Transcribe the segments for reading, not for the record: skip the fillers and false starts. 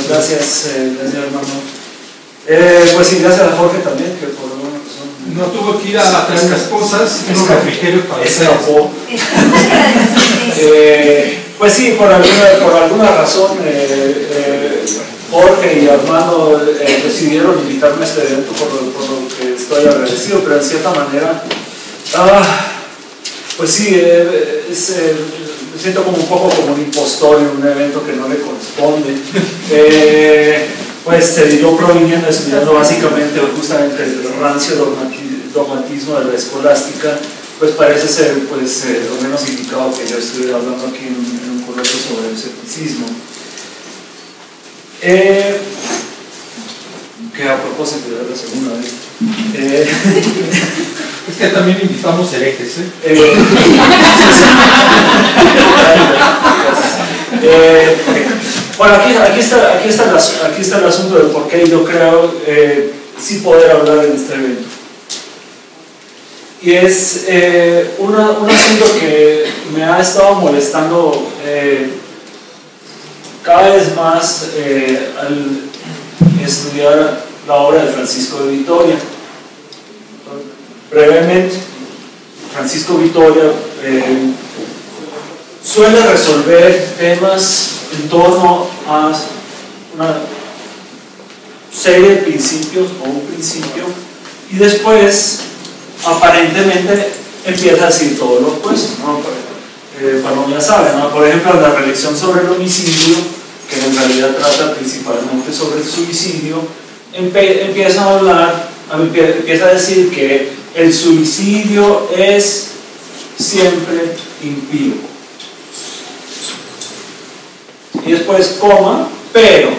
Gracias, hermano. Pues sí, gracias a Jorge también, que por alguna razón no tuvo que ir a traer las cosas, un refrigerio para escapó. Pues sí, por alguna razón Jorge y Armando decidieron invitarme a este evento, por lo que estoy agradecido, pero en cierta manera pues sí, me siento como un poco como un impostor en un evento que no le corresponde. Pues yo proviniendo, estudiando básicamente justamente el rancio dogmatismo de la escolástica, pues parece ser pues, lo menos indicado que yo estoy hablando aquí en un coloquio sobre el escepticismo. Que a propósito de la segunda vez. Es que también invitamos herejes, Bueno, aquí está el asunto del por qué yo creo sí poder hablar en este evento. Y es un asunto que me ha estado molestando cada vez más al estudiar la obra de Francisco de Vitoria. Brevemente, Francisco Vitoria suele resolver temas en torno a una serie de principios o un principio, y después aparentemente empieza a decir todo lo opuesto, ¿no? Cuando ya saben, ¿no? Por ejemplo, la reflexión sobre el homicidio, que en realidad trata principalmente sobre el suicidio, empieza a decir que el suicidio es siempre impío. Y después coma, pero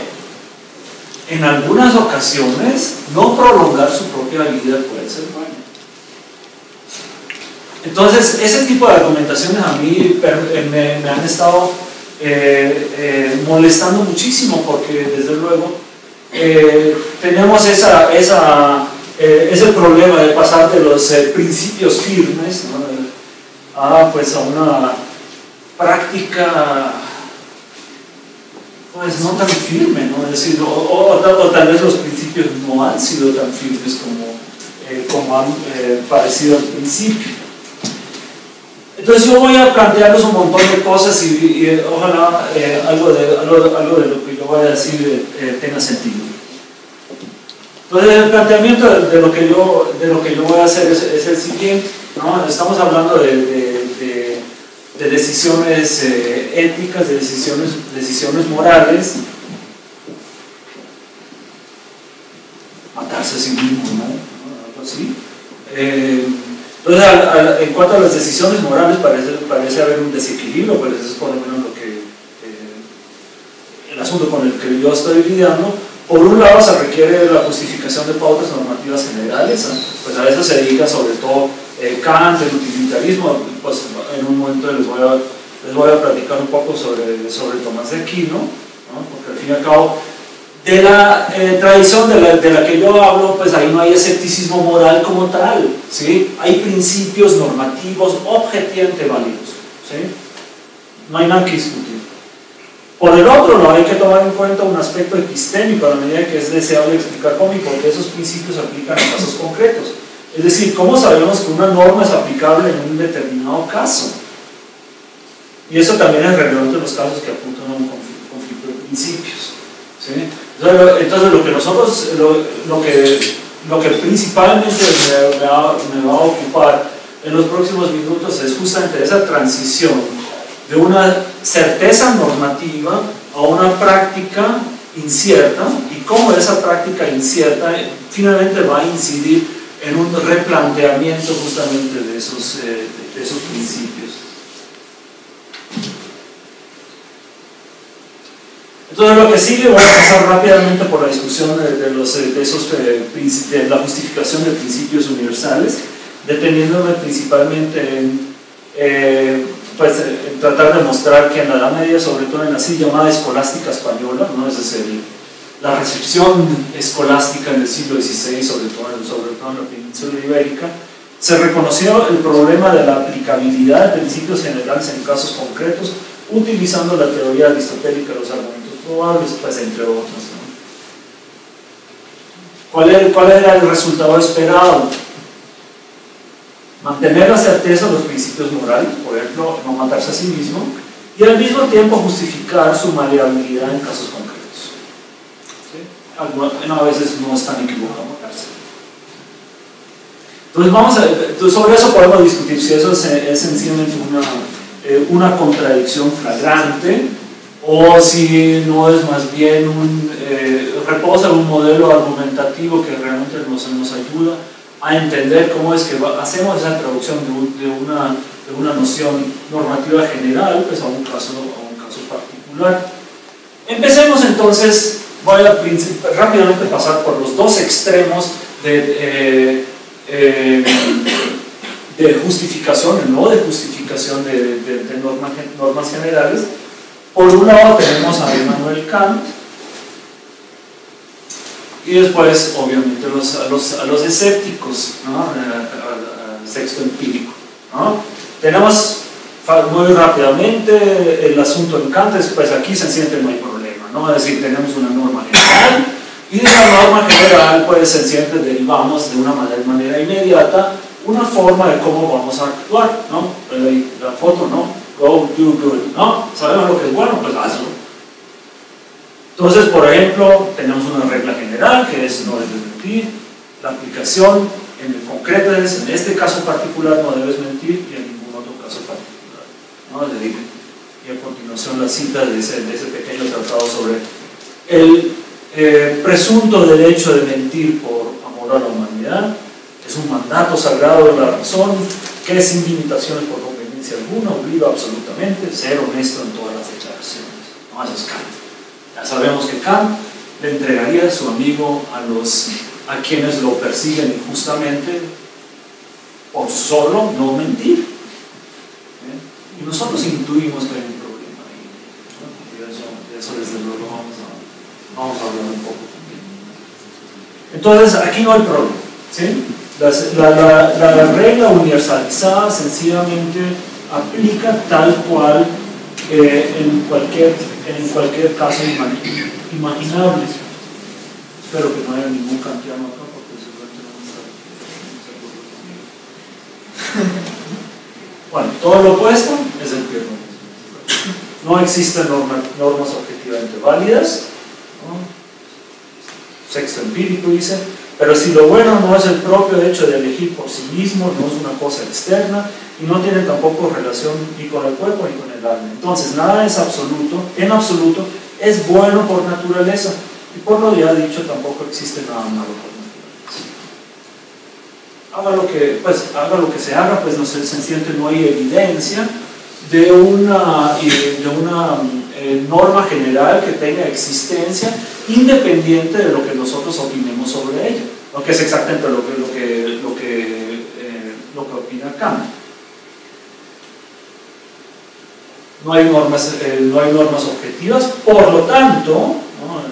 en algunas ocasiones no prolongar su propia vida puede ser bueno. Entonces, ese tipo de argumentaciones a mí me han estado molestando muchísimo, porque desde luego tenemos ese problema de pasar de los principios firmes, ¿no? Pues a una práctica pues no tan firme, ¿no? Es decir, o tal vez los principios no han sido tan firmes como han parecido al principio. Entonces yo voy a plantearles un montón de cosas y ojalá algo de lo que yo voy a decir tenga sentido. Entonces el planteamiento de lo que yo voy a hacer es el siguiente, ¿no? Estamos hablando de decisiones éticas, de decisiones morales. Matarse a sí mismo, ¿no? Algo así. Entonces, en cuanto a las decisiones morales, parece haber un desequilibrio, pero eso es por lo menos lo que el asunto con el que yo estoy lidiando. Por un lado, se requiere la justificación de pautas normativas generales, ¿no? Pues a eso se dedica sobre todo Kant, el utilitarismo. Pues en un momento les voy a platicar un poco sobre Tomás de Aquino, ¿no? Porque al fin y al cabo, de la tradición de la que yo hablo, pues ahí no hay escepticismo moral como tal, ¿sí? Hay principios normativos objetivamente válidos, ¿sí? No hay nada que discutir. Por el otro lado, hay que tomar en cuenta un aspecto epistémico a la medida que es deseable explicar cómo y por qué esos principios se aplican en casos concretos. Es decir, ¿cómo sabemos que una norma es aplicable en un determinado caso? Y eso también es relevante en los casos que apuntan a un conflicto de principios, ¿sí? Entonces lo que nosotros, lo que principalmente me va a ocupar en los próximos minutos es justamente esa transición de una certeza normativa a una práctica incierta, y cómo esa práctica incierta finalmente va a incidir en un replanteamiento justamente de esos principios. Entonces lo que sigue, voy a pasar rápidamente por la discusión de la justificación de principios universales, deteniéndome principalmente en tratar de mostrar que en la Edad Media, sobre todo en la así llamada escolástica española, ¿no? Es decir, la recepción escolástica en el siglo XVI, sobre todo en la península ibérica, se reconoció el problema de la aplicabilidad de principios generales en casos concretos, utilizando la teoría aristotélica de los argumentos probables, pues entre otros, ¿no? ¿Cuál era el resultado esperado? Mantener la certeza de los principios morales, por ejemplo, no matarse a sí mismo, y al mismo tiempo justificar su maleabilidad en casos concretos. ¿Sí? A veces no es tan equivocado matarse. Entonces, sobre eso podemos discutir si eso es sencillamente una contradicción flagrante o si no es más bien reposa en un modelo argumentativo que realmente nos ayuda a entender cómo es que hacemos esa traducción de una noción normativa general pues a un caso particular. Empecemos entonces, voy a rápidamente pasar por los dos extremos de justificación, no de justificación de normas generales. Por un lado tenemos a Immanuel Kant y después obviamente a los escépticos, ¿no? Al sexto empírico, ¿no? Tenemos muy rápidamente el asunto en Kant, pues aquí sencillamente no hay problema, ¿no? Es decir, tenemos una norma general y de la norma general pues sencillamente derivamos de una manera inmediata una forma de cómo vamos a actuar, ¿no? La foto, ¿no? Go, do good, ¿no? Sabemos lo que es bueno, pues hazlo. Entonces, por ejemplo, tenemos una regla general que es no debes mentir. La aplicación en el concreto es, en este caso particular no debes mentir y en ningún otro caso particular, ¿no? Y a continuación la cita de ese pequeño tratado sobre el presunto derecho de mentir por amor a la humanidad. Es un mandato sagrado de la razón que sin limitaciones por conveniencia alguna obliga absolutamente ser honesto en todas las declaraciones. No, eso es Kant. Ya sabemos que Kant le entregaría a su amigo a quienes lo persiguen injustamente por solo no mentir. Y nosotros intuimos que hay un problema ahí, ¿no? Y de eso desde luego vamos a hablar un poco también. Entonces aquí no hay problema, ¿sí? La regla universalizada sencillamente aplica tal cual en cualquier caso imaginable. Espero que no haya ningún kantiano acá porque seguramente no me está. Bueno, todo lo opuesto es el pirronismo. No existen normas objetivamente válidas, ¿no? Sexto empírico dice, pero si lo bueno no es el propio hecho de elegir por sí mismo, no es una cosa externa y no tiene tampoco relación ni con el cuerpo ni con el alma. Entonces nada es absoluto, en absoluto es bueno por naturaleza y por lo ya dicho tampoco existe nada malo por naturaleza. Haga lo que se haga, pues no sé, sencillamente no hay evidencia de una norma general que tenga existencia independiente de lo que nosotros opinemos sobre ella, ¿no? Que es exactamente lo que opina Kant. No hay normas objetivas, por lo tanto, ¿no?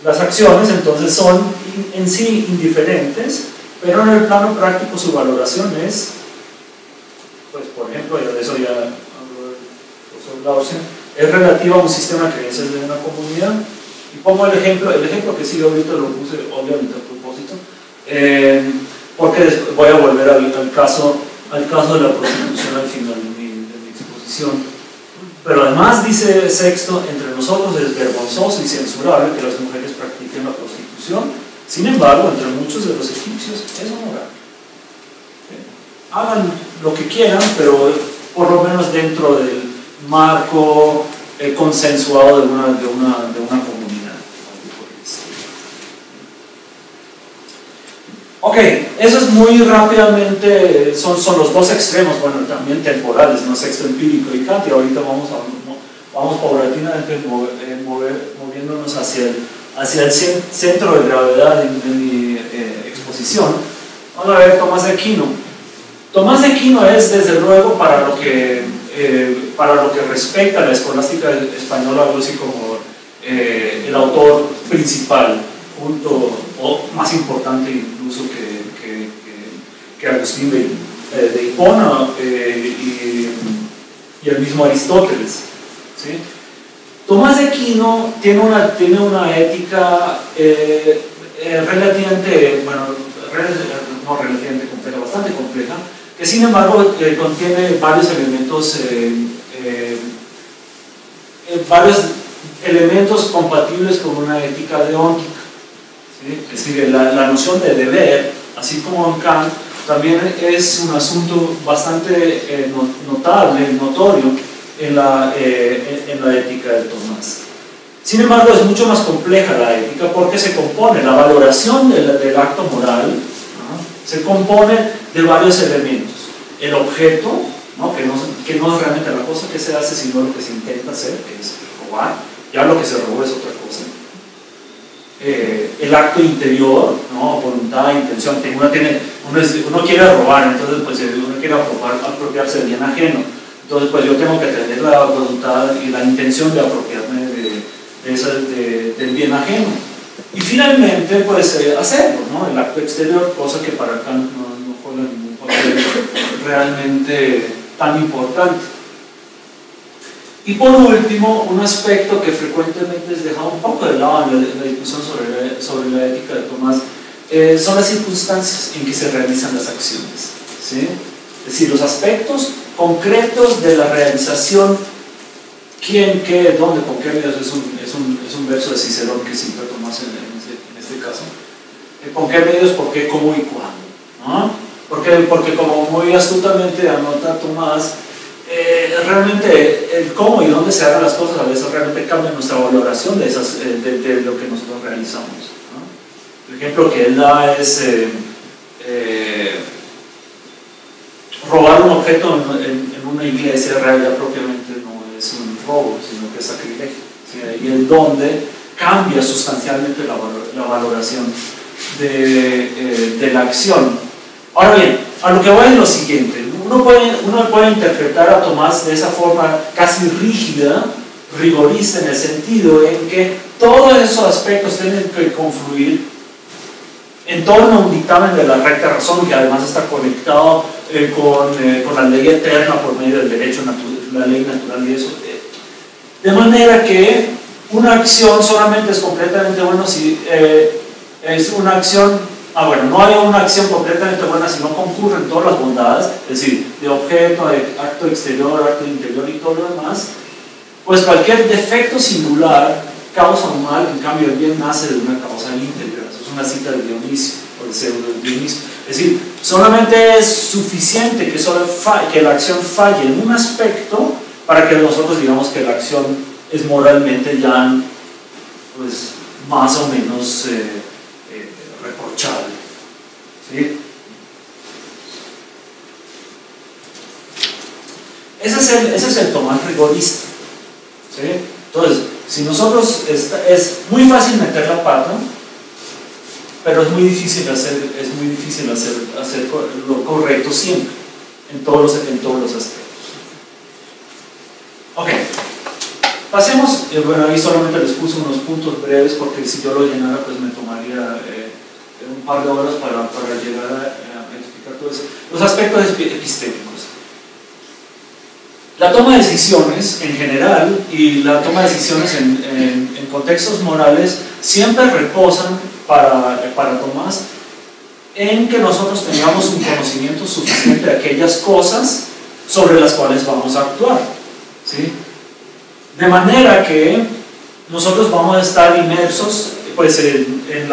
Las acciones entonces son en sí indiferentes, pero en el plano práctico su valoración es, pues por ejemplo, de eso ya habló el profesor Lausen, es relativa a un sistema de creencias de una comunidad. Y pongo el ejemplo que sí ahorita lo puse obviamente a propósito, porque voy a volver al caso de la prostitución al final de mi exposición. Pero además dice Sexto, entre nosotros es vergonzoso y censurable que las mujeres practiquen la prostitución, sin embargo, entre muchos de los egipcios es honorable. Hagan lo que quieran, pero por lo menos dentro del marco consensuado de una comunidad. Ok, eso es muy rápidamente, son los dos extremos, bueno, también temporales, ¿no? Sexto empírico y Kant, y ahorita vamos paulatinamente moviéndonos hacia el centro de gravedad de mi exposición. Vamos a ver Tomás de Aquino. Tomás de Aquino es, desde luego, para lo que respecta a la escolástica española, algo así como el autor principal, junto, o más importante incluso que Agustín de Hipona y el mismo Aristóteles. ¿sí? Tomás de Aquino tiene una ética relativamente, bueno, no relativamente compleja, bastante compleja, que sin embargo contiene varios elementos compatibles con una ética deóntica, ¿sí? Es decir, la noción de deber, así como en Kant, también es un asunto bastante notable, notorio en la ética de Tomás. Sin embargo, es mucho más compleja la ética porque se compone, la valoración del acto moral, ¿no? Se compone de varios elementos. El objeto, ¿no? que no es realmente la cosa que se hace, sino lo que se intenta hacer, que es robar. Ya lo que se robó es otra cosa. El acto interior, ¿no? Voluntad, intención. Uno quiere robar, entonces pues uno quiere apropiarse del bien ajeno. Entonces pues yo tengo que tener la voluntad y la intención de apropiarme del bien ajeno. Y finalmente pues hacerlo, ¿no? El acto exterior, cosa que para Kant no juega ningún papel realmente tan importante. Y por último, un aspecto que frecuentemente es dejado un poco de lado en la discusión sobre la ética de Tomás son las circunstancias en que se realizan las acciones, ¿sí? Es decir, los aspectos concretos de la realización, quién, qué, dónde, con qué medios, es un verso de Cicerón que siempre Tomás en este caso. ¿Con qué medios, por qué, cómo y cuándo? ¿No? Porque como muy astutamente anota Tomás, realmente el cómo y dónde se hagan las cosas a veces realmente cambia nuestra valoración de lo que nosotros realizamos, ¿no? El ejemplo que él da es robar un objeto en una iglesia real propiamente no es un robo, sino que es sacrilegio, ¿sí? Y el dónde cambia sustancialmente la valoración de la acción. Ahora bien, a lo que voy es lo siguiente. Uno puede interpretar a Tomás de esa forma casi rígida, rigorista, en el sentido en que todos esos aspectos tienen que confluir en torno a un dictamen de la recta razón, que además está conectado con la ley eterna por medio del derecho natural, la ley natural y eso. De manera que una acción solamente es completamente buena si es una acción. Bueno, no hay una acción completamente buena si no concurren todas las bondades, es decir, de objeto, de acto exterior, acto interior y todo lo demás. Pues cualquier defecto singular causa un mal, en cambio el bien nace de una causa íntegra. Eso es una cita de Dionisio, o de pseudo Dionisio. Es decir, solamente es suficiente que la acción falle en un aspecto para que nosotros digamos que la acción es moralmente ya pues, más o menos reprochable, ¿sí? Ese es el Tomás rigorista, ¿sí? Entonces, si nosotros es muy fácil meter la pata, pero es muy difícil hacer lo correcto siempre, en todos los aspectos. Ok. Pasemos, bueno, ahí solamente les puse unos puntos breves porque si yo lo llenara pues me tomaría un par de horas para llegar a explicar todo eso. Los aspectos epistémicos. La toma de decisiones en general y la toma de decisiones en contextos morales siempre reposan para Tomás en que nosotros tengamos un conocimiento suficiente de aquellas cosas sobre las cuales vamos a actuar, ¿sí? De manera que nosotros vamos a estar inmersos pues, en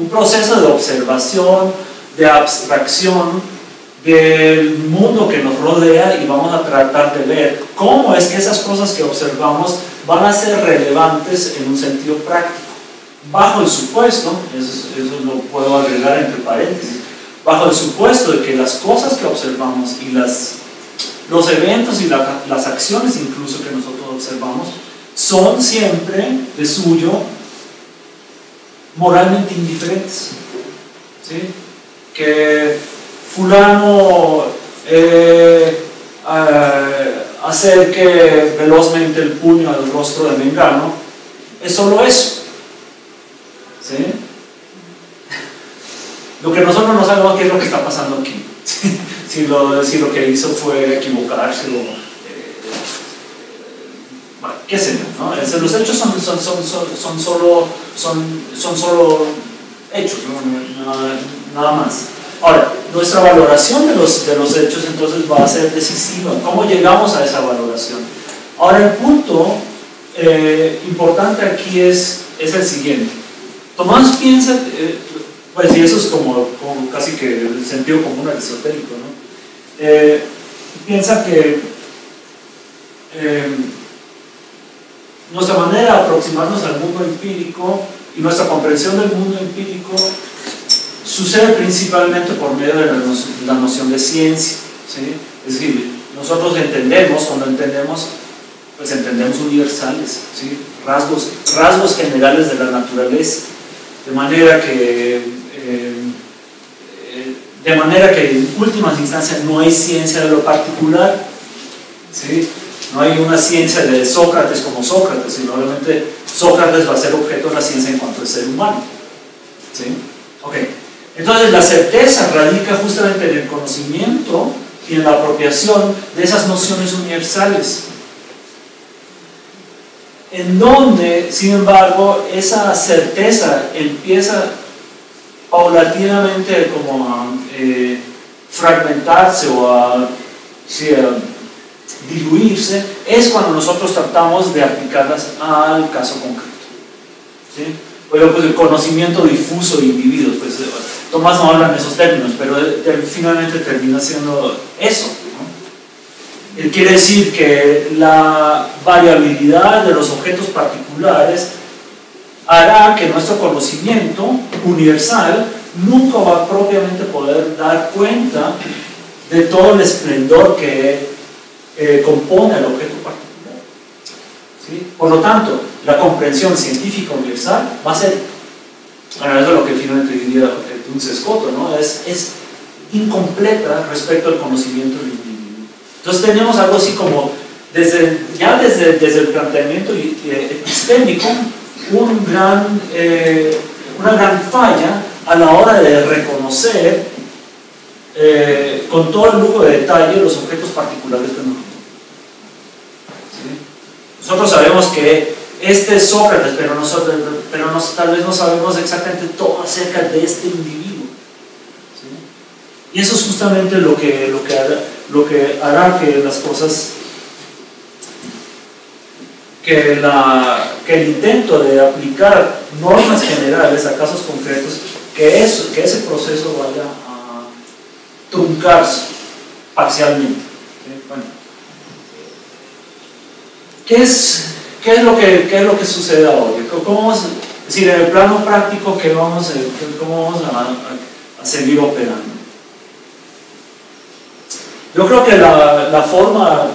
un proceso de observación, de abstracción del mundo que nos rodea y vamos a tratar de ver cómo es que esas cosas que observamos van a ser relevantes en un sentido práctico. Bajo el supuesto, eso lo puedo agregar entre paréntesis, bajo el supuesto de que las cosas que observamos y los eventos y las acciones incluso que nosotros observamos son siempre de suyo moralmente indiferentes, ¿sí? Que fulano acerque velozmente el puño al rostro de Mengano es solo eso, ¿sí? Lo que nosotros no sabemos qué es lo que está pasando aquí, ¿sí? Si lo que hizo fue equivocarse o qué sé yo, ¿no? Los hechos son solo hechos, ¿no? Nada más. Ahora, nuestra valoración de los hechos entonces va a ser decisiva. ¿Cómo llegamos a esa valoración? Ahora, el punto importante aquí es el siguiente. Tomás piensa, pues, y eso es como casi que el sentido común aristotélico, ¿no? Piensa que nuestra manera de aproximarnos al mundo empírico y nuestra comprensión del mundo empírico sucede principalmente por medio de la noción de ciencia, ¿sí? Es decir, nosotros entendemos, cuando entendemos, pues entendemos universales, ¿sí? rasgos generales de la naturaleza, de manera que en últimas instancias no hay ciencia de lo particular, ¿sí? No hay una ciencia de Sócrates como Sócrates, sino obviamente Sócrates va a ser objeto de la ciencia en cuanto al ser humano, ¿sí? Okay. Entonces la certeza radica justamente en el conocimiento y en la apropiación de esas nociones universales, en donde, sin embargo, esa certeza empieza paulatinamente como a fragmentarse o a diluirse, es cuando nosotros tratamos de aplicarlas al caso concreto, ¿sí? Bueno, pues el conocimiento difuso de individuos, pues Tomás no habla en esos términos, pero finalmente termina siendo eso, ¿no? Él quiere decir que la variabilidad de los objetos particulares hará que nuestro conocimiento universal nunca va a propiamente poder dar cuenta de todo el esplendor que compone el objeto particular, ¿sí? Por lo tanto, la comprensión científica universal va a ser, bueno, eso es lo que finalmente diría Duns Scoto, ¿no? Es incompleta respecto al conocimiento del individuo. Entonces tenemos algo así como, desde el planteamiento epistémico, una gran falla a la hora de reconocer con todo el lujo de detalle los objetos particulares que nos rodean, ¿sí? Nosotros sabemos que este es Sócrates, pero tal vez no sabemos exactamente todo acerca de este individuo, ¿sí? Y eso es justamente lo que hará que las cosas, que el intento de aplicar normas generales a casos concretos, que ese proceso vaya a truncarse parcialmente, ¿sí? Bueno, ¿qué es lo que sucede ahora? Es decir, en el plano práctico, ¿cómo vamos a seguir operando? Yo creo que la forma,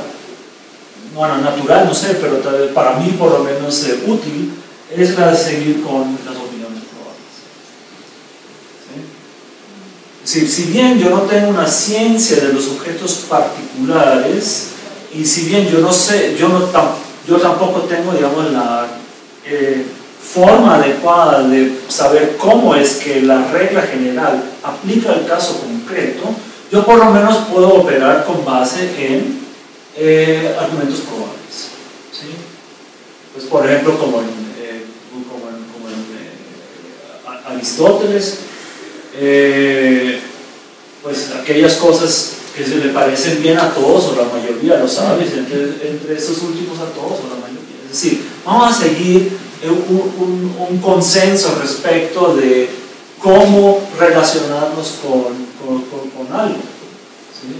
bueno, natural, no sé, pero para mí por lo menos útil, es la de seguir con las opiniones probables, ¿sí? Es decir, si bien yo no tengo una ciencia de los objetos particulares, y si bien yo tampoco tengo, digamos, la forma adecuada de saber cómo es que la regla general aplica al caso concreto, yo por lo menos puedo operar con base en argumentos probables, ¿sí? Pues por ejemplo, como en Aristóteles, pues aquellas cosas que se le parecen bien a todos o la mayoría, los sabios, entre esos últimos a todos o la mayoría. Es decir, vamos a seguir un consenso respecto de cómo relacionarnos con algo, ¿sí?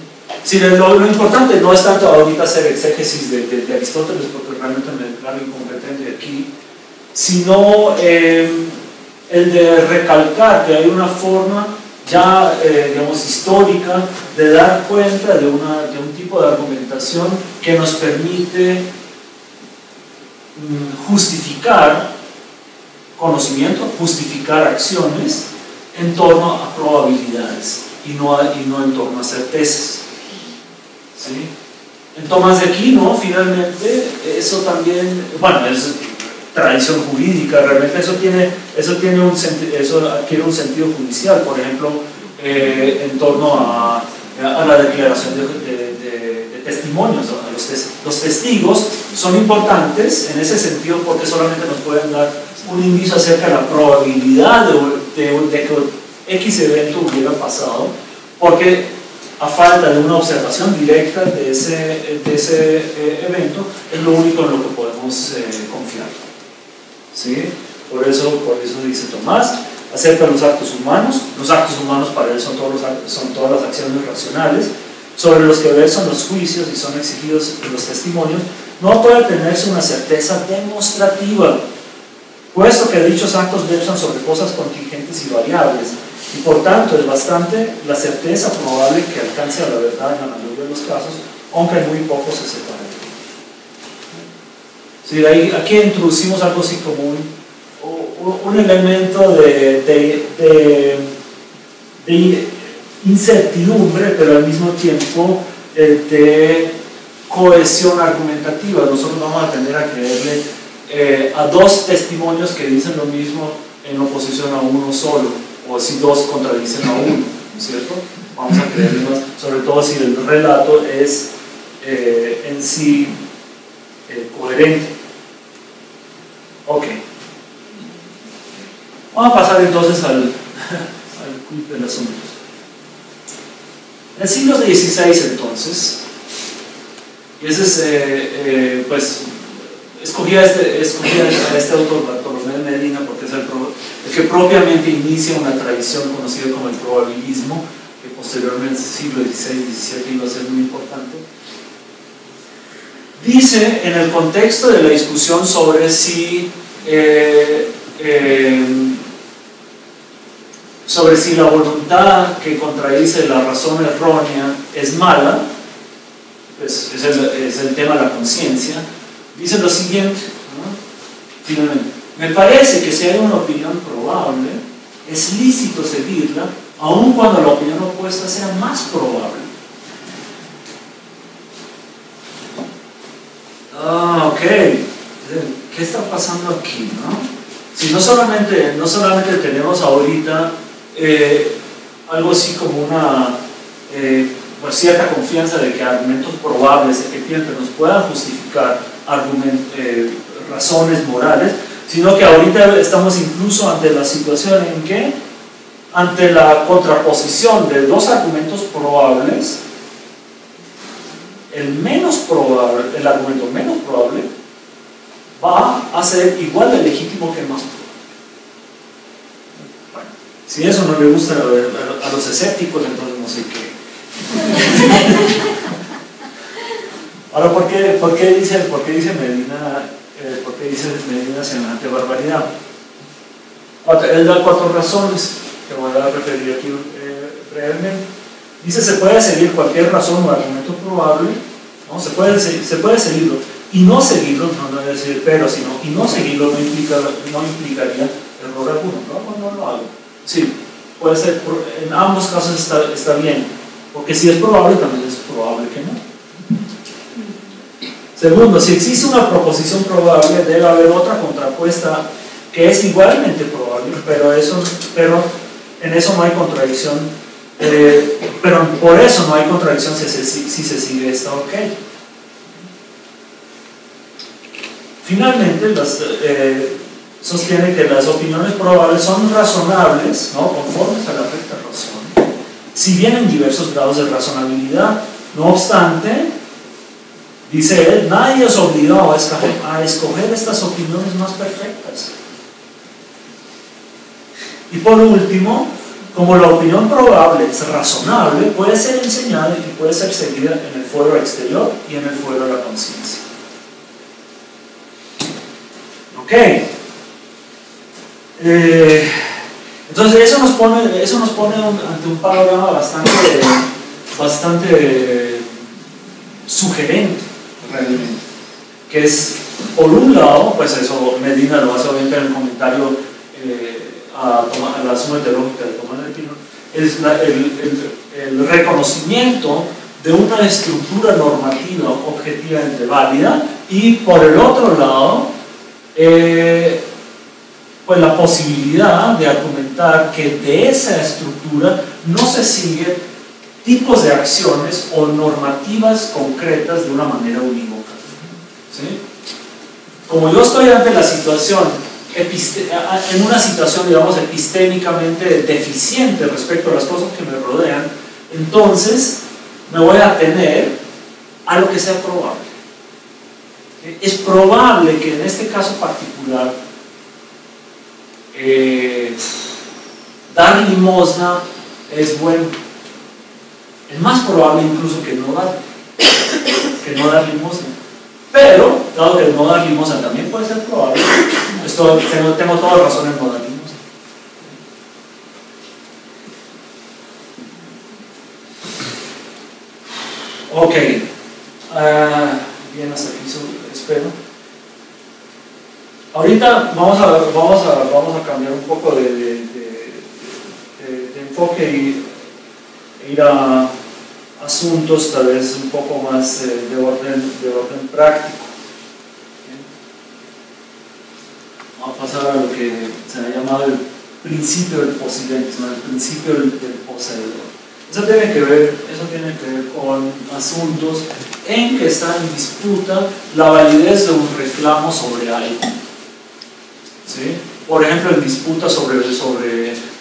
Sí, lo importante no es tanto ahorita hacer exégesis de Aristóteles, porque realmente me declaro incompetente aquí, sino el de recalcar que hay una forma ya, digamos, histórica de dar cuenta de un tipo de argumentación que nos permite justificar conocimiento, justificar acciones en torno a probabilidades y no en torno a certezas, ¿sí? En Tomás de Aquino, finalmente, eso también, bueno, es tradición jurídica, realmente eso adquiere un sentido judicial, por ejemplo, en torno a la declaración de testimonios, ¿no? Los testigos son importantes en ese sentido porque solamente nos pueden dar un indicio acerca de la probabilidad de que X evento hubiera pasado, porque a falta de una observación directa de ese evento, es lo único en lo que podemos confiar. ¿Sí? Por eso dice Tomás, acerca de los actos humanos para él son todas las acciones racionales, sobre los que versan los juicios y son exigidos los testimonios, no puede tenerse una certeza demostrativa, puesto que dichos actos versan sobre cosas contingentes y variables, y por tanto es bastante la certeza probable que alcance a la verdad en la mayoría de los casos, aunque muy poco se separe. Sí, aquí introducimos algo así como un elemento de incertidumbre, pero al mismo tiempo de cohesión argumentativa. Nosotros vamos a tender a creerle a dos testimonios que dicen lo mismo en oposición a uno solo, o si dos contradicen a uno, ¿no es cierto? Vamos a creerle más, sobre todo si el relato es en sí coherente. Ok. Vamos a pasar entonces al quid del asunto. En el siglo XVI, entonces, y ese es, pues, escogí a este autor, Bartolomé de Medina, porque es el que propiamente inicia una tradición conocida como el probabilismo, que posteriormente en el siglo XVI y XVII iba a ser muy importante. Dice, en el contexto de la discusión sobre si la voluntad que contradice la razón errónea es mala, pues es el tema de la conciencia, dice lo siguiente, ¿no? Finalmente, me parece que si hay una opinión probable, es lícito seguirla, aun cuando la opinión opuesta sea más probable. Ok, ¿qué está pasando aquí, no? Si no solamente tenemos ahorita algo así como una cierta confianza de que argumentos probables efectivamente nos puedan justificar razones morales, sino que ahorita estamos incluso ante la situación en que, ante la contraposición de dos argumentos probables, el argumento menos probable va a ser igual de legítimo que el más probable. Bueno, si eso no le gusta a los escépticos, entonces no sé qué. Ahora, ¿por qué dice Medina semejante barbaridad? Él da 4 razones que voy a referir aquí brevemente. Dice, se puede seguir cualquier razón o argumento probable, ¿no? Se puede seguirlo, y no seguirlo, no debe decir pero, sino, y no seguirlo no implicaría error alguno. No lo hago. Sí, puede ser, en ambos casos está bien, porque si es probable, también es probable que no. Segundo, si existe una proposición probable, debe haber otra contrapuesta que es igualmente probable, pero en eso no hay contradicción. Pero por eso no hay contradicción si se sigue esta ok. Finalmente, sostiene que las opiniones probables son razonables, ¿no? Conformes a la recta razón, si bien en diversos grados de razonabilidad. No obstante, dice él, nadie es obligado a escoger estas opiniones más perfectas. Y por último, como la opinión probable es razonable, puede ser enseñada y puede ser seguida en el fuero exterior y en el fuero de la conciencia. Ok. Entonces eso nos pone ante un panorama bastante sugerente, realmente. Que es, por un lado, pues eso Medina lo hace obviamente en el comentario a la suma teológica de Tomás de Aquino, es el reconocimiento de una estructura normativa objetivamente válida, y por el otro lado pues la posibilidad de argumentar que de esa estructura no se sigue tipos de acciones o normativas concretas de una manera unívoca. ¿Sí? Como yo estoy ante la situación, en una situación, digamos, epistémicamente deficiente respecto a las cosas que me rodean, entonces me voy a atener a lo que sea probable. ¿Sí? Es probable que en este caso particular dar limosna es bueno. Es más probable incluso que no dar limosna. Pero, dado que no dar limosna también puede ser probable, tengo toda razón en no dar limosna. Ok. Bien, hasta aquí espero. Ahorita vamos a cambiar un poco de enfoque y ir a asuntos tal vez un poco más de orden práctico. Vamos a pasar a lo que se ha llamado el principio del posidentismo, el principio del poseedor. Eso tiene que ver con asuntos en que está en disputa la validez de un reclamo sobre algo. ¿Sí? Por ejemplo, en disputa sobre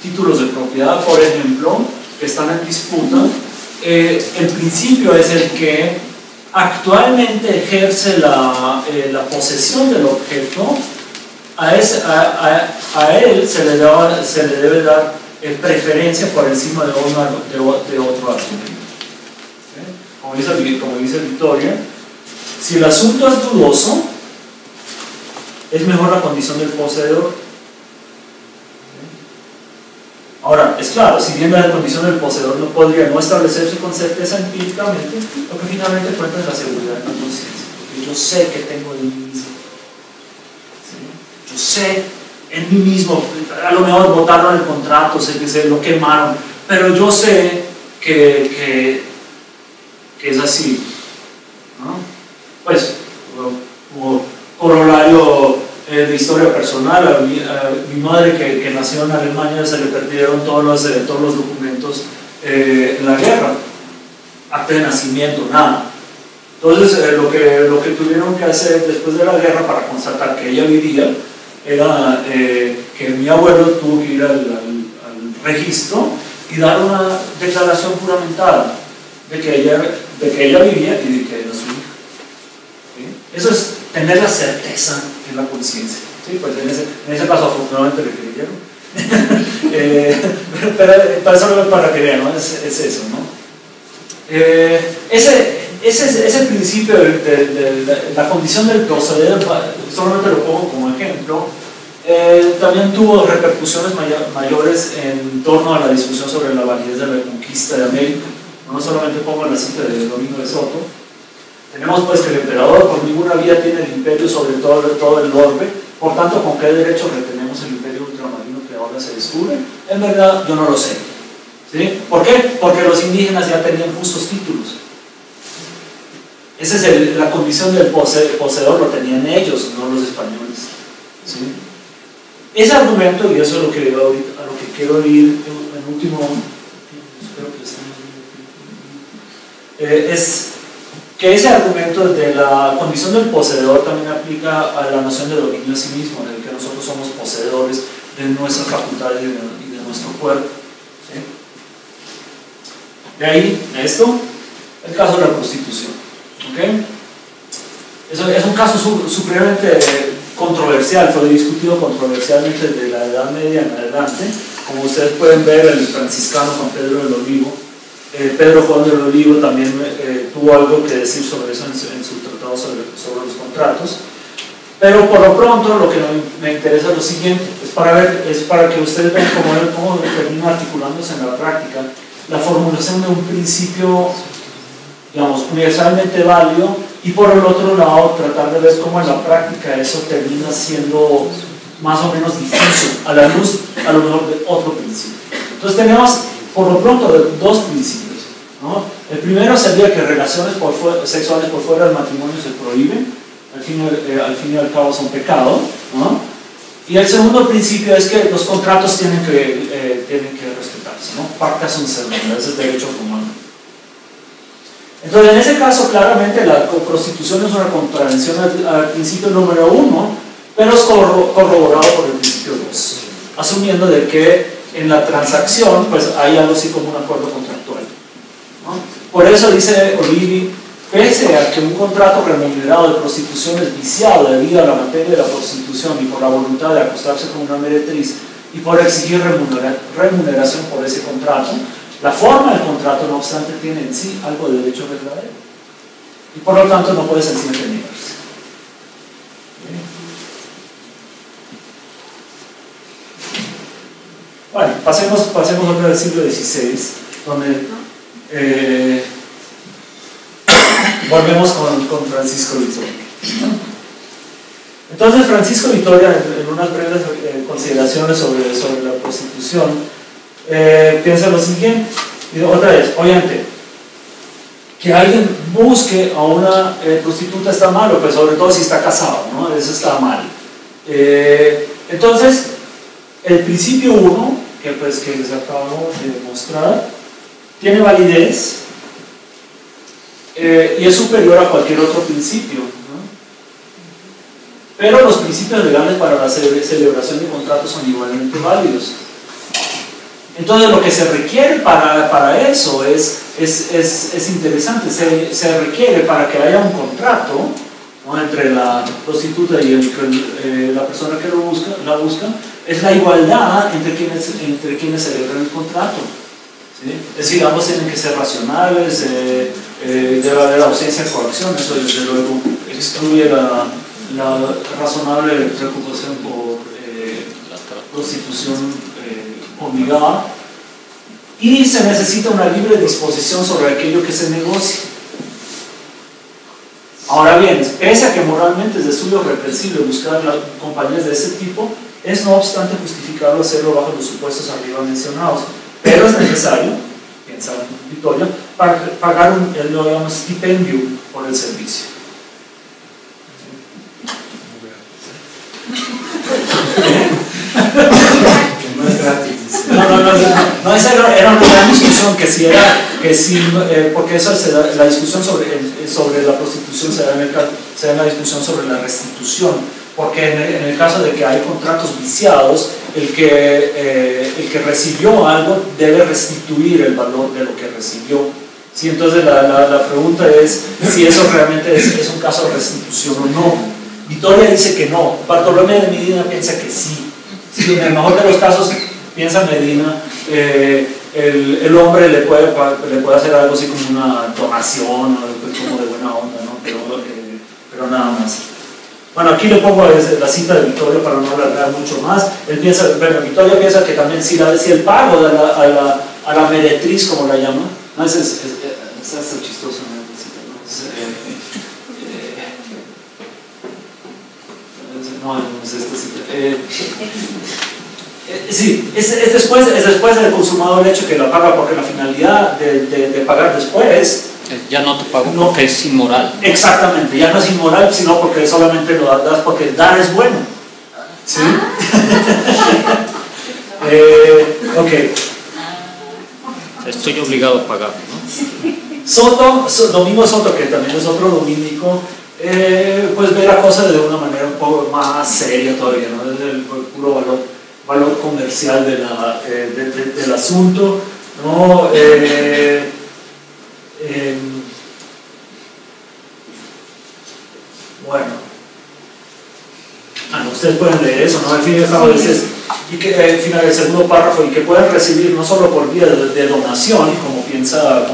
títulos de propiedad, por ejemplo, que están en disputa, el principio es el que actualmente ejerce la posesión del objeto. A él se le debe dar preferencia por encima de otro argumento. ¿Sí? Como dice Victoria, si el asunto es dudoso, es mejor la condición del poseedor. Ahora, es claro, si bien la condición del poseedor no podría no establecerse con certeza empíricamente, lo que finalmente cuenta es la seguridad de la conciencia, porque yo sé que tengo en mí mismo. ¿Sí? Yo sé en mí mismo, a lo mejor votaron el contrato, sé que se lo quemaron, pero yo sé que es así, ¿no? Pues, como corolario de historia personal, a mi madre que nació en Alemania se le perdieron todos los documentos en la guerra, acta de nacimiento, nada. Entonces lo que tuvieron que hacer después de la guerra para constatar que ella vivía era que mi abuelo tuvo que ir al registro y dar una declaración juramentada de que ella vivía y de que era su hija. ¿Sí? Eso es tener la certeza en la conciencia. ¿Sí? Pues en ese caso afortunadamente le creyeron. Pero para que vean, ¿no? Es eso, ¿no? Ese principio de la condición del proceder, solamente lo pongo como ejemplo, también tuvo repercusiones mayores en torno a la discusión sobre la validez de la conquista de América. No solamente pongo la cita de Domingo de Soto. Tenemos pues que el emperador por ninguna vía tiene el imperio sobre todo el orbe, por tanto, ¿con qué derecho retenemos el imperio ultramarino que ahora se descubre? En verdad, yo no lo sé. ¿Sí? ¿Por qué? Porque los indígenas ya tenían justos títulos. Esa es la condición del poseedor, lo tenían ellos, no los españoles. ¿Sí? Ese argumento, y eso es a lo que quiero ir en último, espero que estemos bien, es que ese argumento de la condición del poseedor también aplica a la noción de dominio a sí mismo, en el que nosotros somos poseedores de nuestras facultades y de nuestro cuerpo. ¿Sí? De ahí, esto, el caso de la prostitución. ¿Okay? Eso es un caso supremamente controversial, fue discutido controversialmente desde la Edad Media en adelante. Como ustedes pueden ver, el franciscano Juan Pedro del Olivo, Pedro Juan del Olivo también tuvo algo que decir sobre eso en su tratado sobre los contratos. Pero por lo pronto lo que me interesa es lo siguiente, es para que ustedes vean cómo termina articulándose en la práctica la formulación de un principio, digamos, universalmente válido, y por el otro lado tratar de ver cómo en la práctica eso termina siendo más o menos difuso a la luz a lo mejor de otro principio. Entonces tenemos por lo pronto dos principios, ¿no? El primero sería que relaciones sexuales por fuera del matrimonio se prohíben, al fin y al cabo son pecado, ¿no? Y el segundo principio es que los contratos tienen que respetarse, ¿no? Pacta sunt servanda, ese es derecho romano. Entonces, en ese caso, claramente la prostitución es una contravención al principio número 1, pero es corroborado por el principio 2, asumiendo de que en la transacción pues hay algo así como un acuerdo contractual, ¿no? Por eso dice Olivi, pese a que un contrato remunerado de prostitución es viciado debido a la materia de la prostitución y por la voluntad de acostarse con una meretriz y por exigir remuneración por ese contrato, la forma del contrato, no obstante, tiene en sí algo de derecho verdadero y por lo tanto no puede sencillamente negarse. Bueno, pasemos otra vez al siglo XVI, donde volvemos con Francisco Vitoria. Entonces, Francisco Vitoria, en unas breves consideraciones sobre la prostitución, piensa lo siguiente, y otra vez, obviamente, que alguien busque a una prostituta está malo, pues sobre todo si está casado, ¿no? Eso está mal. Entonces, el principio 1, que les acabamos de mostrar, tiene validez y es superior a cualquier otro principio, ¿no? Pero los principios legales para la celebración de contratos son igualmente válidos. Entonces, lo que se requiere para eso es interesante. Se requiere para que haya un contrato, ¿no?, entre la prostituta y la persona que la busca, es la igualdad entre quienes celebran el contrato, ¿sí? Es decir, ambos tienen que ser racionales, debe haber ausencia de coacción, eso desde luego excluye la razonable reputación por prostitución obligada, y se necesita una libre disposición sobre aquello que se negocia. Ahora bien, pese a que moralmente es de suyo reprensible buscar las compañías de ese tipo, es no obstante justificable hacerlo bajo los supuestos arriba mencionados, pero es necesario, piensa Vitoria, pagar lo llamamos stipendio por el servicio. No es gratis. No, esa era una gran discusión, porque eso la discusión sobre la prostitución se da en la discusión sobre la restitución, porque en el caso de que hay contratos viciados, el que recibió algo debe restituir el valor de lo que recibió, ¿sí? Entonces la pregunta es si eso realmente es un caso de restitución o no. Vitoria dice que no, Bartolomé de Medina piensa que sí. Sí, en el mejor de los casos, piensa Medina, el hombre le puede hacer algo así como una donación, como de buena onda, ¿no? Pero nada más. Bueno, aquí le pongo la cita de Vitoria para no alargar mucho más. Vitoria piensa que también si el pago a la meretriz, como la llama, no, es chistoso, ¿no? No es esta cita. Sí, es después de consumado el hecho que la paga, porque la finalidad de pagar después ya no te pago porque es inmoral. Exactamente, ya no es inmoral, sino porque solamente lo das porque dar es bueno. ¿Sí? Ok. Estoy obligado a pagar, ¿no? Domingo Soto, que también es otro dominico, pues ve la cosa de una manera un poco más seria todavía, ¿no? Desde el puro valor comercial del asunto, ¿no? Bueno, ustedes pueden leer eso, ¿no? Al fin y al cabo dices, y que al final del segundo párrafo, y que pueden recibir no solo por vía de donación, como piensa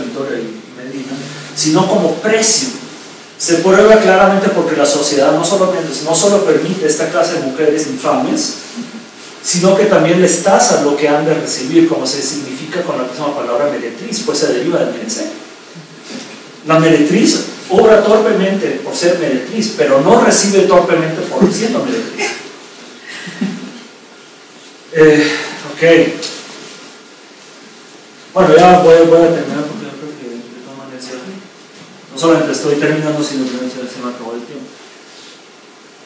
Vitoria y Medina, sino como precio. Se prueba claramente porque la sociedad no solo permite esta clase de mujeres infames, sino que también les tasa lo que han de recibir, como se significa con la misma palabra meretriz, pues se deriva del merecer. La meretriz obra torpemente por ser meretriz, pero no recibe torpemente por siendo meretriz. Ok. Bueno, ya voy a terminar porque yo creo que de todas maneras no solamente estoy terminando, sino que se me acabó el tiempo.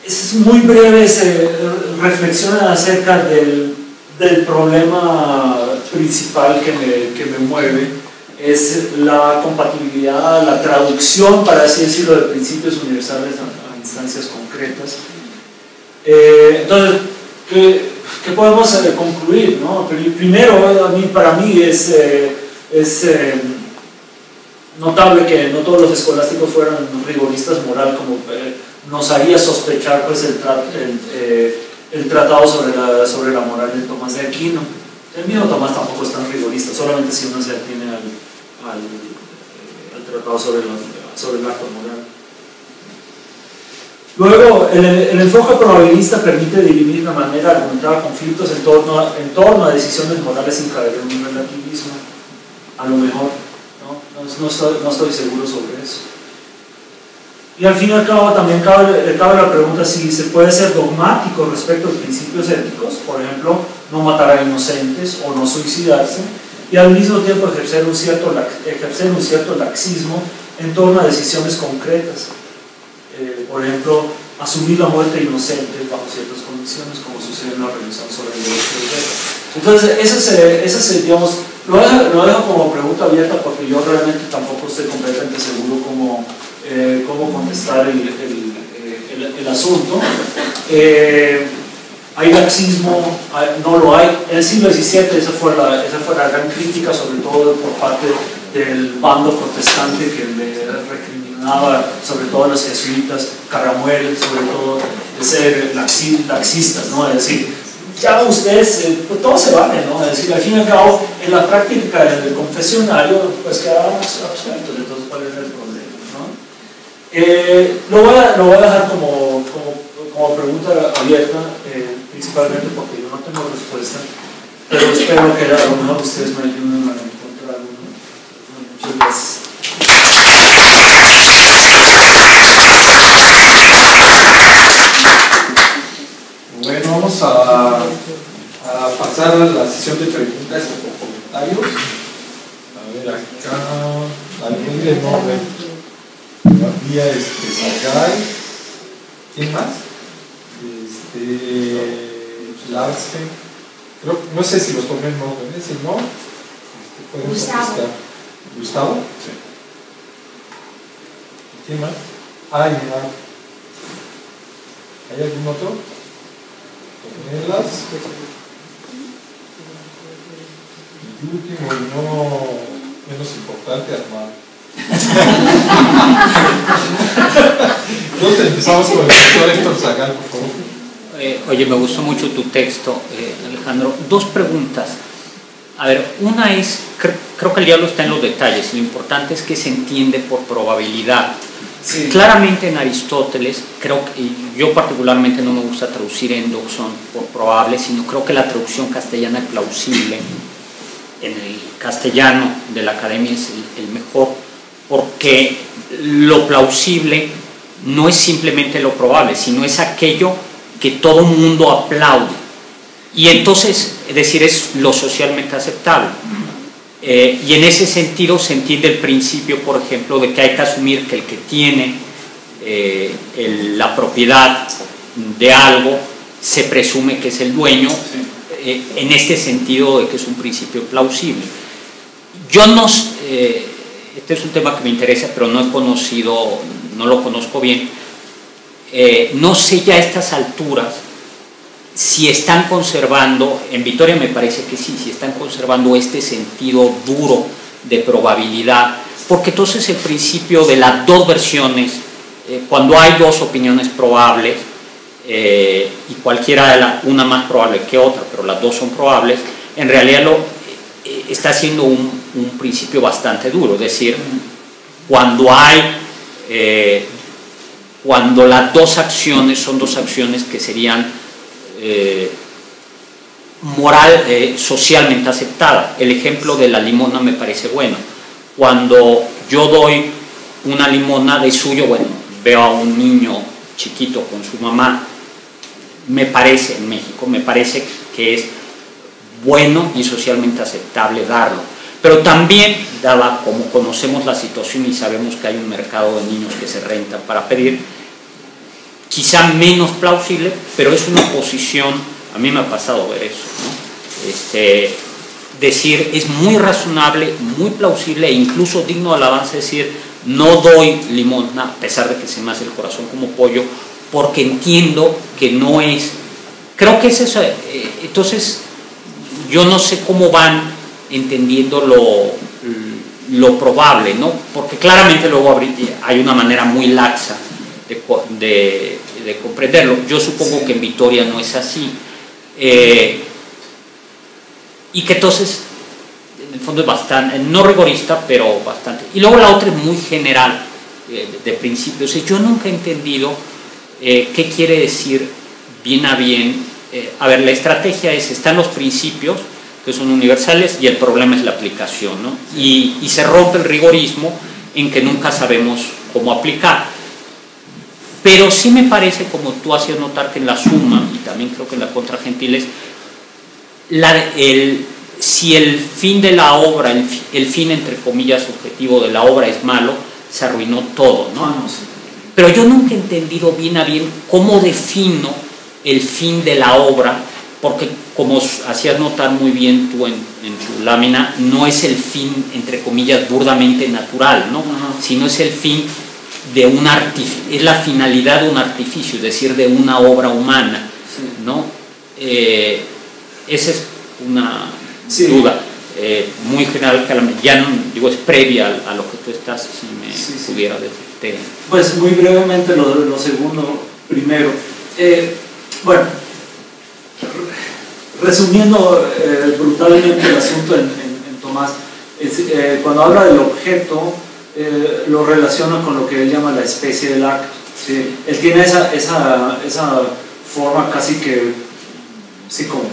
Es muy breve reflexión acerca del problema principal que me mueve, es la compatibilidad, la traducción, para así decirlo, de principios universales a instancias concretas. Entonces, ¿qué podemos concluir, ¿no? Primero, para mí es notable que no todos los escolásticos fueran rigoristas moral, como nos haría sospechar pues, el tratado sobre la moral de Tomás de Aquino. El mismo Tomás tampoco es tan rigorista, solamente si uno se atiene al tratado sobre el acto moral. Luego, el enfoque probabilista permite dirimir de manera argumentada conflictos en torno a decisiones morales sin caer en un relativismo, a lo mejor, no estoy seguro sobre eso. Y al fin y al cabo también cabe la pregunta si se puede ser dogmático respecto a los principios éticos, por ejemplo, no matar a inocentes o no suicidarse, y al mismo tiempo ejercer un cierto laxismo en torno a decisiones concretas. Por ejemplo, asumir la muerte inocente bajo ciertas condiciones, como sucede en la revisión sobre el derecho de guerra. Entonces, ese digamos, lo dejo como pregunta abierta porque yo realmente tampoco estoy completamente seguro cómo contestar el asunto. ¿Hay laxismo? No lo hay. En el siglo XVII esa fue la gran crítica, sobre todo por parte del bando protestante que le recriminaba, sobre todo a los jesuitas, Caramuel, sobre todo, de ser laxistas, ¿no? Es decir, ya ustedes, pues todo se vale, ¿no? Es decir, al fin y al cabo, en la práctica del confesionario, pues quedábamos absueltos, entonces, ¿cuál era el problema, no? Lo voy a dejar como pregunta abierta, principalmente porque yo no tengo respuesta, pero espero que a lo mejor ustedes me ayuden a encontrar alguno. Muchas gracias. Bueno, vamos a pasar a la sesión de preguntas o comentarios. A ver, acá, alguien de nombre. Había Sagay. ¿Quién más? Larsen. No sé si los tomé en orden, si no, pueden contestar. ¿Gustavo? Sí. ¿Quién más? Ay, mira. ¿Hay algún otro? Tomelas. Y último y no menos importante, Armando. Entonces empezamos con el doctor Héctor Zagal, por favor. Oye, me gustó mucho tu texto, Alejandro. Dos preguntas. A ver, una es, creo que el diablo está en los detalles. Lo importante es que se entiende por probabilidad. Sí. Claramente en Aristóteles, yo particularmente no me gusta traducir en doxón por probable, sino creo que la traducción castellana es plausible. En el castellano de la academia es el mejor, porque lo plausible no es simplemente lo probable, sino es aquello que todo mundo aplaude. Y entonces, es decir, es lo socialmente aceptable. Y en ese sentido se entiende el principio, por ejemplo, de que hay que asumir que el que tiene la propiedad de algo se presume que es el dueño, en este sentido de que es un principio plausible. Yo no, este es un tema que me interesa, pero no lo conozco bien. No sé ya a estas alturas si están conservando, en Vitoria me parece que sí, si están conservando este sentido duro de probabilidad, porque entonces el principio de las dos versiones, cuando hay dos opiniones probables, y cualquiera una más probable que otra, pero las dos son probables, en realidad está siendo un principio bastante duro, es decir, cuando las dos acciones son dos acciones que serían socialmente aceptadas. El ejemplo de la limosna me parece bueno. Cuando yo doy una limosna de suyo, bueno, veo a un niño chiquito con su mamá, me parece, en México, me parece que es bueno y socialmente aceptable darlo. Pero también, dada como conocemos la situación y sabemos que hay un mercado de niños que se rentan para pedir, quizá menos plausible, pero es una posición, a mí me ha pasado ver eso, ¿no? decir, es muy razonable, muy plausible e incluso digno de alabanza decir, no doy limosna a pesar de que se me hace el corazón como pollo, porque entiendo que no es. Creo que es eso. Entonces, yo no sé cómo van entendiendo lo probable, ¿no? Porque claramente luego hay una manera muy laxa de comprenderlo. Yo supongo que en Vitoria no es así. Y que entonces, en el fondo es bastante, no rigorista, pero bastante. Y luego la otra es muy general, de principio. O sea, yo nunca he entendido qué quiere decir bien a bien. A ver, la estrategia es, están los principios, que son universales, y el problema es la aplicación, ¿no? Y se rompe el rigorismo en que nunca sabemos cómo aplicar. Pero sí me parece, como tú hacías notar, que en la suma, y también creo que en la Contra Gentiles, si el fin de la obra, el fin entre comillas objetivo de la obra es malo, se arruinó todo, ¿no? Pero yo nunca he entendido bien a bien cómo defino el fin de la obra, porque como hacías notar muy bien tú en tu lámina, no es el fin entre comillas burdamente natural, ¿no? Sino es el fin de un artificio, es la finalidad de un artificio, es decir, de una obra humana, ¿no? Esa es una duda muy general, que ya no, digo, es previa a lo que tú estás, si me pudiera decirte. Pues muy brevemente lo segundo primero. Bueno, resumiendo brutalmente el asunto en Tomás, cuando habla del objeto, lo relaciona con lo que él llama la especie del acto. ¿Sí? Él tiene esa forma casi que, sí, como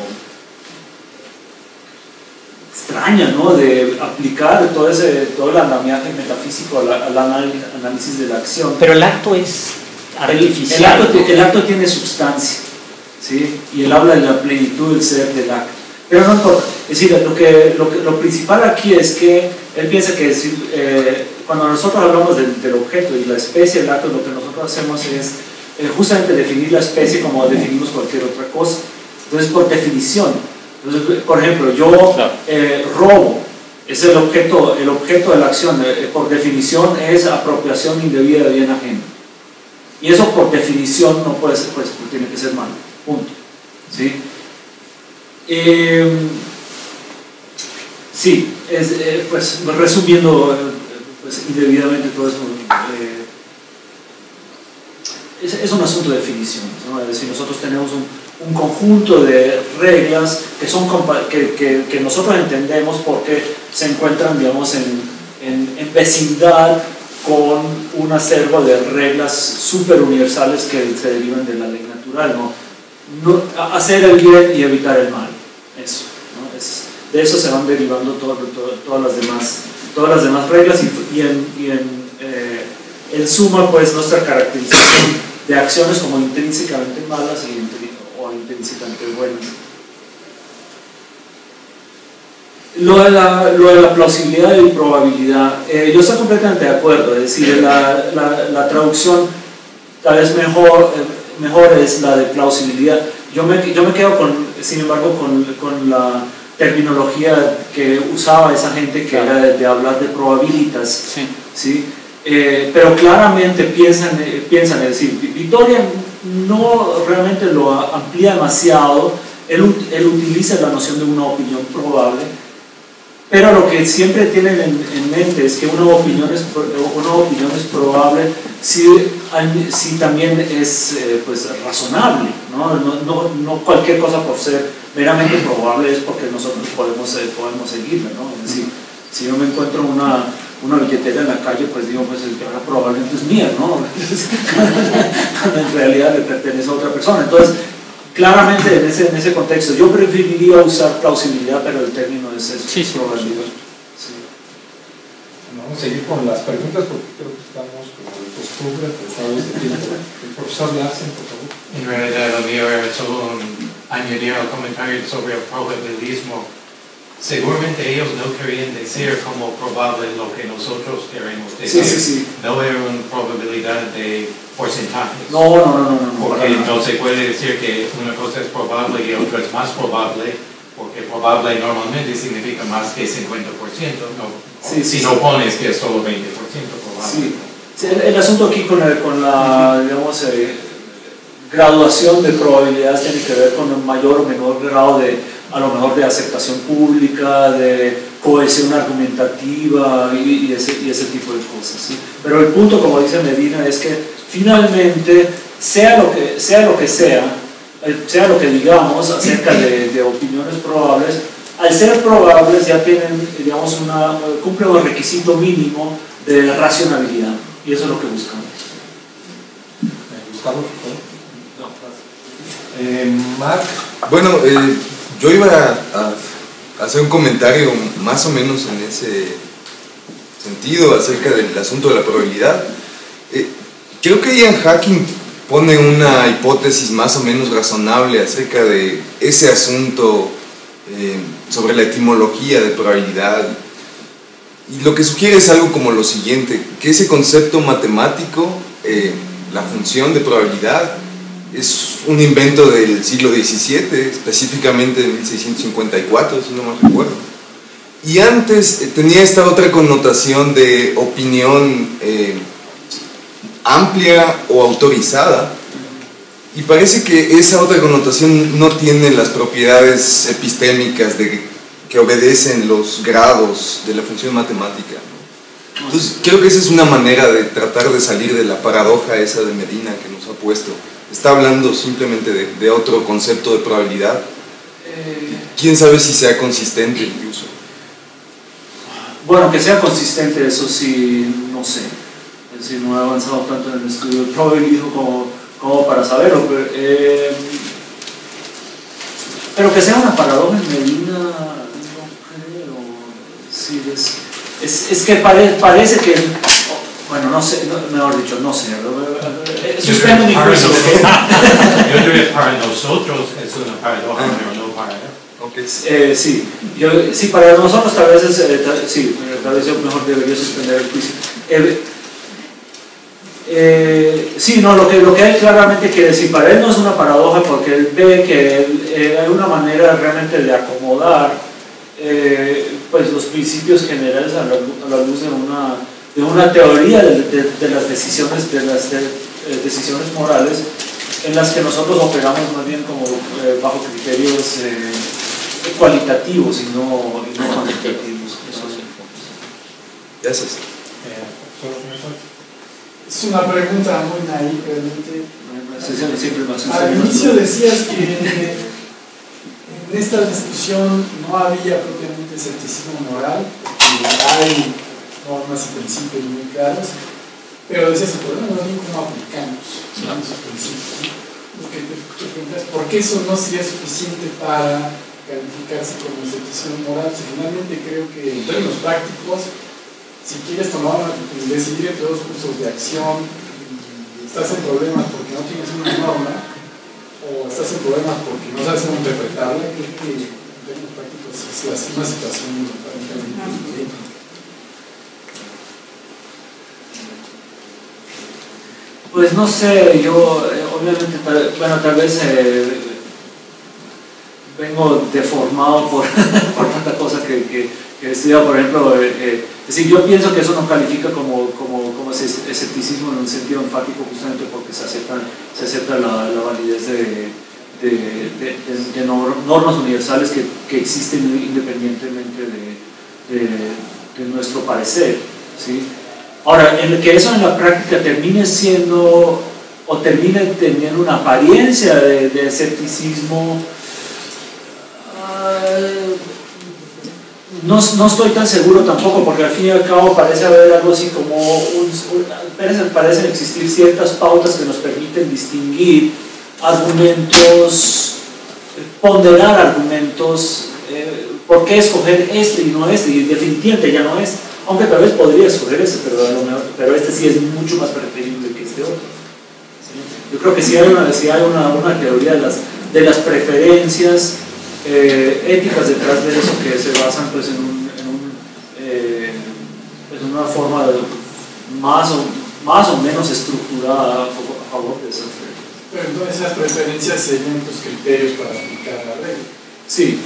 extraña, ¿no? De aplicar todo el andamiaje metafísico al análisis de la acción. Pero el acto es artificial. El acto tiene sustancia, ¿sí? Y él habla de la plenitud del ser del acto. Pero no importa. Es decir, lo principal aquí es que él piensa que cuando nosotros hablamos del objeto y la especie del acto, lo que nosotros hacemos es justamente definir la especie como definimos cualquier otra cosa. Entonces, por definición. Entonces, por ejemplo, yo robo, es el objeto de la acción, por definición es apropiación indebida de bien ajeno. Y eso por definición no puede ser, pues tiene que ser malo, punto. ¿Sí? Sí, pues resumiendo pues, indebidamente todo eso, es un asunto de definición, ¿no? Es decir, nosotros tenemos un conjunto de reglas que nosotros entendemos porque se encuentran, digamos, en vecindad con un acervo de reglas súper universales que se derivan de la ley natural, ¿no? Hacer el bien y evitar el mal, eso, ¿no? De eso se van derivando todas las demás reglas y en suma, pues, nuestra caracterización de acciones como intrínsecamente malas o intrínsecamente buenas. Lo de la plausibilidad y probabilidad, yo estoy completamente de acuerdo, es decir, la traducción tal vez mejor es la de plausibilidad. Yo me quedo sin embargo con la terminología que usaba esa gente que era de hablar de probabilitas, ¿sí? Pero claramente piensan, es decir, Vitoria no realmente lo amplía demasiado, él utiliza la noción de una opinión probable, pero lo que siempre tienen en mente es que una opinión es probable si también es pues, razonable, ¿no? No cualquier cosa por ser meramente probable es porque nosotros podemos seguirla, ¿no? Es decir, si yo me encuentro una billetera en la calle, pues digo, pues probablemente es mía, ¿no? Cuando en realidad le pertenece a otra persona. Entonces, claramente en ese contexto, yo preferiría usar plausibilidad, pero el término es probabilidad. Sí. Vamos a seguir con las preguntas porque creo que estamos como de costumbre, tratados de tiempo. El profesor Larsen, por favor. En realidad, lo mío era solo añadir al comentario sobre el probabilismo. Seguramente ellos no querían decir como probable lo que nosotros queremos decir. Sí. No era una probabilidad de porcentajes. No. Porque no se puede decir que una cosa es probable y otra es más probable, porque probable normalmente significa más que 50%, ¿no? Sí, si sí, no sí. pones que es solo 20% probable. Sí. Sí, el asunto aquí con la digamos, graduación de probabilidades tiene que ver con un mayor o menor grado de, a lo mejor, de aceptación pública, de cohesión argumentativa y ese tipo de cosas, ¿sí? Pero el punto, como dice Medina, es que finalmente, sea lo que sea lo que digamos acerca de opiniones probables, al ser probables ya tienen, digamos, cumplen un requisito mínimo de racionalidad, y eso es lo que buscamos. Gustavo, Marc. Bueno, yo iba a hacer un comentario más o menos en ese sentido acerca del asunto de la probabilidad. Creo que Ian Hacking pone una hipótesis más o menos razonable acerca de ese asunto sobre la etimología de probabilidad. Y lo que sugiere es algo como lo siguiente, que ese concepto matemático, la función de probabilidad, es un invento del siglo XVII, específicamente de 1654, si no mal recuerdo. Y antes tenía esta otra connotación de opinión amplia o autorizada, y parece que esa otra connotación no tiene las propiedades epistémicas que obedecen los grados de la función matemática, ¿no? Entonces creo que esa es una manera de tratar de salir de la paradoja esa de Medina que nos ha puesto. Está hablando simplemente de otro concepto de probabilidad. ¿Quién sabe si sea consistente incluso? Bueno, que sea consistente, eso sí, no sé. Es decir, no he avanzado tanto en el estudio del probabilismo como para saberlo. Pero que sea una paradoja en Medina, no creo. Sí, es que parece que... Bueno, no sé, mejor dicho, no sé. Suspendo mi juicio. Yo diría para nosotros es una paradoja, pero no para él. Sí, sí, para nosotros tal vez tal vez yo mejor debería suspender el juicio. Sí, no, lo que hay claramente quiere decir, para él no es una paradoja porque él ve que hay una manera realmente de acomodar pues los principios generales a la luz de una teoría de las decisiones decisiones morales en las que nosotros operamos más bien como bajo criterios cualitativos y no cuantitativos. Gracias. Es una pregunta muy naive realmente. Al inicio decías que en esta discusión no había propiamente escepticismo moral, porque hay normas y principios muy claros, pero decías el problema no bien cómo aplicamos esos principios, ¿no? Porque te preguntas, ¿por qué eso no sería suficiente para calificarse como escepticismo moral? Si finalmente creo que en términos prácticos, si quieres decidir entre dos cursos de acción y estás en problemas porque no tienes una norma o estás en problemas porque no sabes cómo interpretarla, creo que en términos prácticos es una situación aparentemente diferente. Pues no sé, yo obviamente, tal vez vengo deformado por tanta cosa que he estudiado, por ejemplo, es decir, yo pienso que eso no califica como escepticismo en un sentido enfático justamente porque se acepta la validez de normas universales que existen independientemente de nuestro parecer, ¿sí? Ahora, que eso en la práctica termine siendo o termine teniendo una apariencia de escepticismo, no estoy tan seguro tampoco, porque al fin y al cabo parece haber algo así como parecen existir ciertas pautas que nos permiten distinguir argumentos, ponderar argumentos, por qué escoger este y no este, y definitivamente ya no este. Aunque tal vez podría escoger ese, pero este sí es mucho más preferible que este otro. ¿Sí? Yo creo que sí hay una teoría de las preferencias éticas detrás de eso que se basan pues, en una forma más o menos estructurada a favor de esas preferencias. Pero entonces esas preferencias serían tus criterios para aplicar la regla. Sí.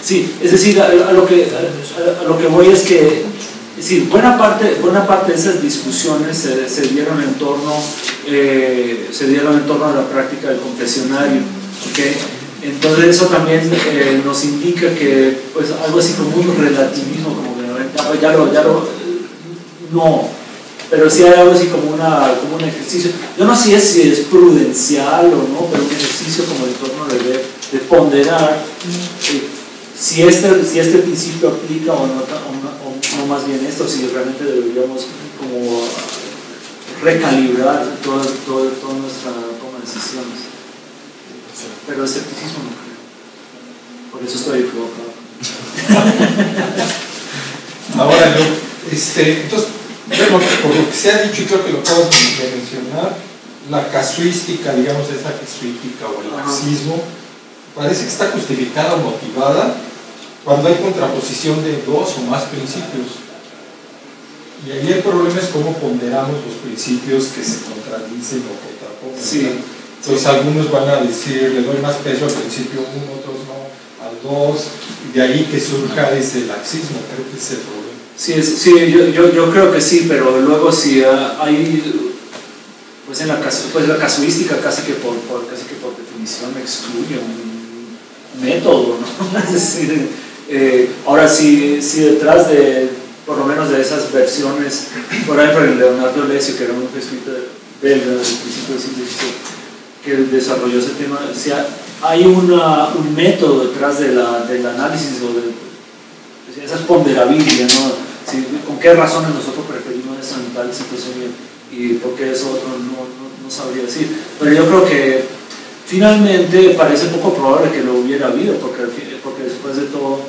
Sí, es decir, a lo que voy es que, es decir, buena parte de esas discusiones se dieron en torno a la práctica del confesionario, ¿okay? Entonces eso también nos indica que pues algo así como un relativismo, como que no, pero sí hay algo así como un ejercicio, yo no sé si es prudencial o no, pero un ejercicio como en torno de ponderar si este principio aplica o no más bien esto, si realmente deberíamos como recalibrar toda nuestra toma de decisiones. Pero escepticismo no creo. Por eso estoy equivocado. Ahora entonces, bueno, por lo que se ha dicho y creo que lo acabas de mencionar, la casuística, digamos, esa casuística o el laxismo, parece que está justificada o motivada cuando hay contraposición de dos o más principios. Y ahí el problema es cómo ponderamos los principios que se contradicen o contraponen. Sí. Entonces algunos van a decir, le doy más peso al principio 1, otros no, al 2, y de ahí que surja ese laxismo, creo que es el problema. Sí, yo creo que sí, pero luego si hay, pues en la casuística casi que por definición excluye un método, ¿no? Es decir, ahora si detrás de, por lo menos de esas versiones, por ejemplo Leonardo Lessio, que era un jesuita belga del principio del siglo XVII, que desarrolló ese tema, o sea, hay un método detrás del análisis o de esas ponderabilidades, ¿no? Sí, con qué razones nosotros preferimos eso en tal situación y por qué eso otro no sabría decir, pero yo creo que finalmente parece poco probable que lo hubiera habido, porque después de todo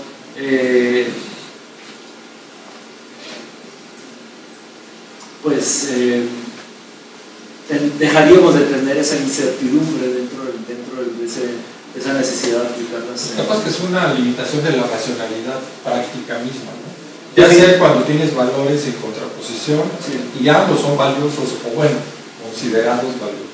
dejaríamos de tener esa incertidumbre dentro de esa necesidad de aplicarlas. Capaz que es una limitación de la racionalidad práctica misma, ¿no? Ya sea cuando tienes valores en contraposición, sí, y ambos son valiosos, o bueno, considerados valiosos.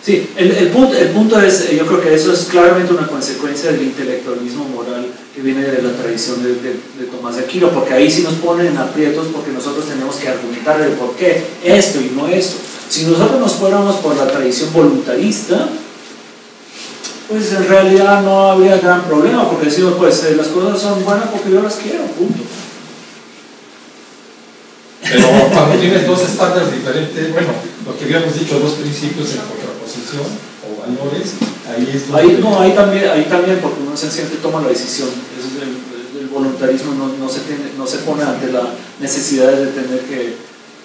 Sí, el punto es, yo creo que eso es claramente una consecuencia del intelectualismo moral que viene de la tradición de Tomás de Aquino, porque ahí sí nos ponen en aprietos porque nosotros tenemos que argumentar el por qué esto y no esto. Si nosotros nos fuéramos por la tradición voluntarista, pues en realidad no habría gran problema, porque decimos, pues las cosas son buenas porque yo las quiero, punto. Pero cuando tienes dos estándares diferentes, bueno, lo que habíamos dicho, dos principios en contraposición o valores, ahí es donde... Ahí también, porque uno sencillamente toma la decisión. El voluntarismo no se pone ante la necesidad de tener que,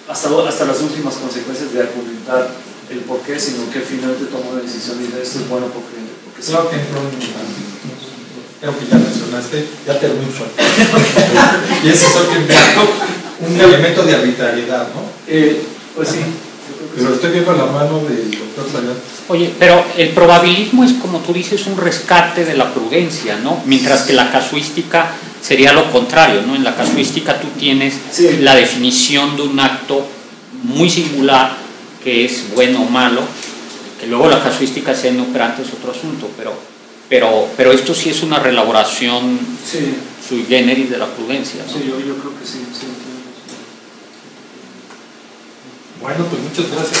hasta las últimas consecuencias de argumentar el por qué, sino que finalmente toma la decisión y dice, esto es bueno porque sí. Claro que creo que ya mencionaste, ya termino. Y eso es lo que un elemento de arbitrariedad, ¿no? Pues sí. Pero estoy viendo la mano del doctor Sayat. Oye, pero el probabilismo es, como tú dices, un rescate de la prudencia, ¿no? Mientras que la casuística sería lo contrario, ¿no? En la casuística tú tienes la definición de un acto muy singular que es bueno o malo, que luego la casuística sea inoperante es otro asunto, pero esto sí es una reelaboración sui generis de la prudencia, ¿no? Sí, yo creo que sí. Bueno, pues muchas gracias.